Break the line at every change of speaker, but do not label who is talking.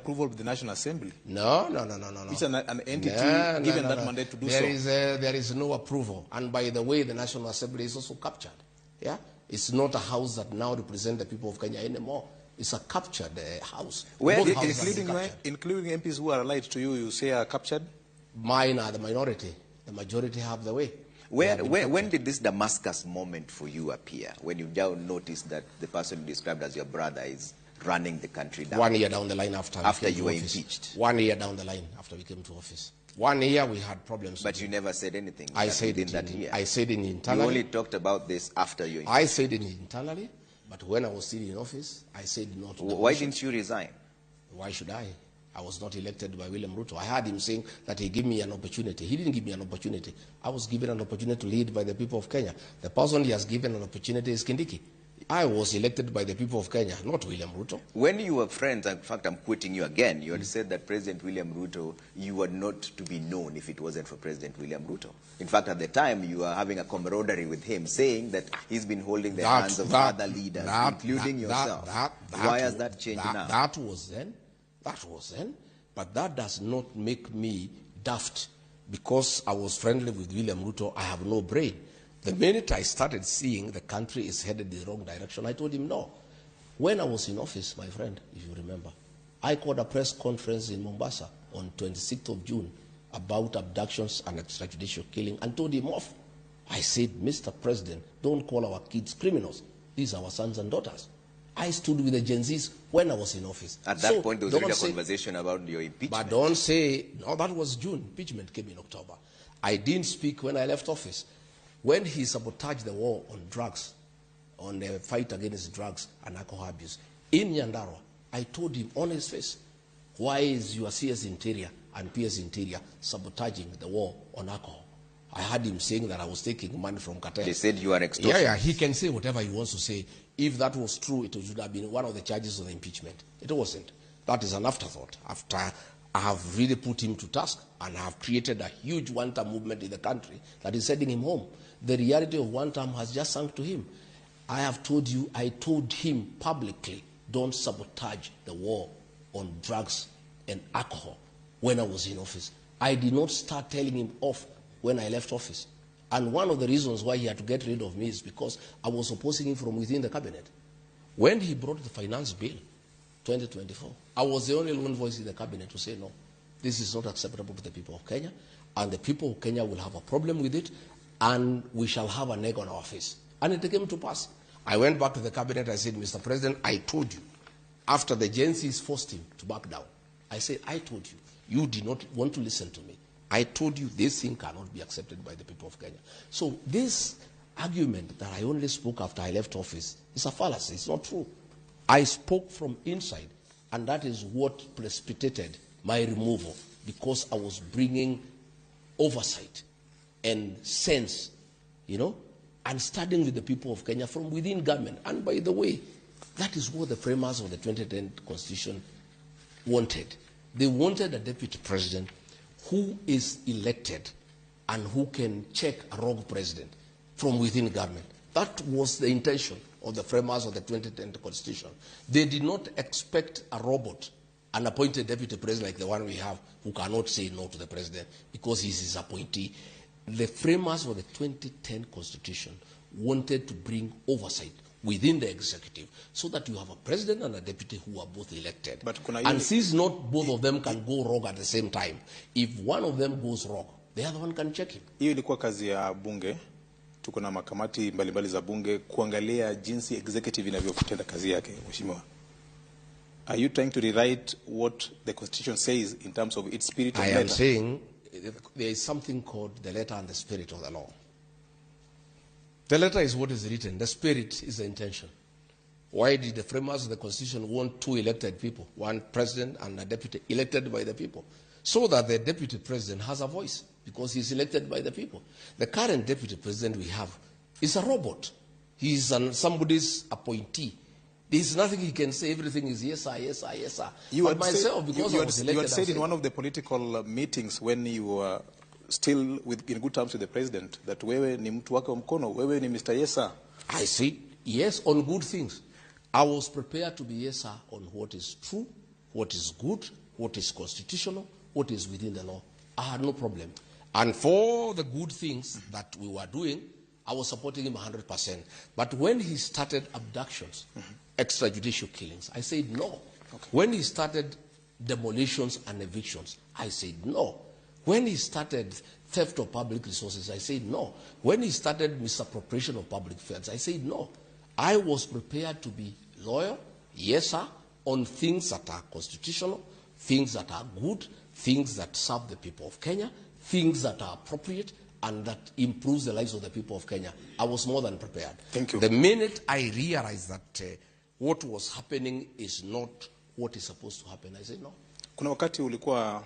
approval of the National Assembly.
No.
It's an entity given that mandate to do so.
There is no approval. And by the way, the National Assembly is also captured. Yeah, it's not a house that now represents the people of Kenya anymore. It's a captured house.
Including MPs who are allied to you, you say are captured?
Mine are the minority. The majority have the way.
When did this Damascus moment for you appear? When you now noticed that the person you described as your brother is running the country down?
1 year down the line after
you were impeached.
1 year down the line after we came to office. 1 year we had problems.
But you never said anything.
I said it
that year.
I said it internally.
You only talked about this after you.
I said it internally, but when I was still in office, I said not.
Why didn't you resign?
Why should I? I was not elected by William Ruto. I heard him saying that he gave me an opportunity. He didn't give me an opportunity. I was given an opportunity to lead by the people of Kenya. The person he has given an opportunity is Kindiki. I was elected by the people of Kenya, not William Ruto.
When you were friends, in fact, I'm quoting you again, you had said that President William Ruto, you were not to be known if it wasn't for President William Ruto. In fact, at the time, you were having a camaraderie with him, saying that he's been holding the hands of other leaders, including yourself. Why has that changed now?
That was then. But that does not make me daft. Because I was friendly with William Ruto, I have no brain. The minute I started seeing the country is headed in the wrong direction, I told him no. When I was in office, my friend, if you remember, I called a press conference in Mombasa on 26th of June about abductions and extrajudicial killing and told him off. I said, Mr. President, don't call our kids criminals. These are our sons and daughters. I stood with the Gen Zs when I was in office.
At that point, there was already a conversation about your impeachment.
But don't say, no, that was June. Impeachment came in October. I didn't speak when I left office. When he sabotaged the war on drugs, on the fight against drugs and alcohol abuse, in Nyandarua, I told him on his face, why is your CS Interior and PS Interior sabotaging the war on alcohol? I heard him saying that I was taking money from cartel.
They said you are extortion.
Yeah, he can say whatever he wants to say. If that was true, it should have been one of the charges of the impeachment. It wasn't. That is an afterthought. After I have really put him to task and have created a huge one-term movement in the country that is sending him home. The reality of one term has just sunk to him. I have told you, I told him publicly, don't sabotage the war on drugs and alcohol when I was in office. I did not start telling him off when I left office. And one of the reasons why he had to get rid of me is because I was opposing him from within the cabinet. When he brought the finance bill, 2024, I was the only one voice in the cabinet to say, no, this is not acceptable to the people of Kenya, and the people of Kenya will have a problem with it, and we shall have an egg on our face. And it came to pass. I went back to the cabinet, I said, Mr. President, I told you, after the agencies forced him to back down, I said, I told you, you did not want to listen to me. I told you this thing cannot be accepted by the people of Kenya. So this argument that I only spoke after I left office is a fallacy. It's not true. I spoke from inside, and that is what precipitated my removal, because I was bringing oversight and sense, and starting with the people of Kenya from within government. And by the way, that is what the framers of the 2010 Constitution wanted. They wanted a deputy president who is elected and who can check a rogue president from within government. That was the intention of the framers of the 2010 Constitution. They did not expect a robot, an appointed deputy president like the one we have, who cannot say no to the president because he's his appointee. The framers of the 2010 Constitution wanted to bring oversight within the executive so that you have a president and a deputy who are both elected. And since not both of them can go wrong at the same time, if one of them goes wrong, the other one can check him.
Hiyo ilikuwa kazi ya bunge. Tuko na makamati mbalimbali za bunge kuangalia jinsi executive inavyotenda kazi yake, mheshimiwa. Are you trying to rewrite what the Constitution says in terms of its spirit and letter?
I am saying there is something called the letter and the spirit of the law. The letter is what is written. The spirit is the intention. Why did the framers of the Constitution want two elected people, one president and a deputy, elected by the people? So that the deputy president has a voice, because he's elected by the people. The current deputy president we have is a robot. He is somebody's appointee. There is nothing he can say. Everything is yes, sir, yes, sir, yes, sir.
You had said in one of the political meetings when you were still in good terms with the president that wewe ni mtu wake wa mkono, wewe ni Mr. Yes, sir.
I said yes on good things. I was prepared to be yes, sir, on what is true, what is good, what is constitutional, what is within the law. I had no problem. And for the good things that we were doing, I was supporting him 100%. But when he started abductions, extrajudicial killings, I said no.
Okay.
When he started demolitions and evictions, I said no. When he started theft of public resources, I said no. When he started misappropriation of public funds, I said no. I was prepared to be loyal, yes sir, on things that are constitutional, things that are good, things that serve the people of Kenya, things that are appropriate, and that improves the lives of the people of Kenya. I was more than prepared.
Thank you.
The minute I realized that what was happening is not what is supposed to happen, I said no.
Kuna wakati ulikuwa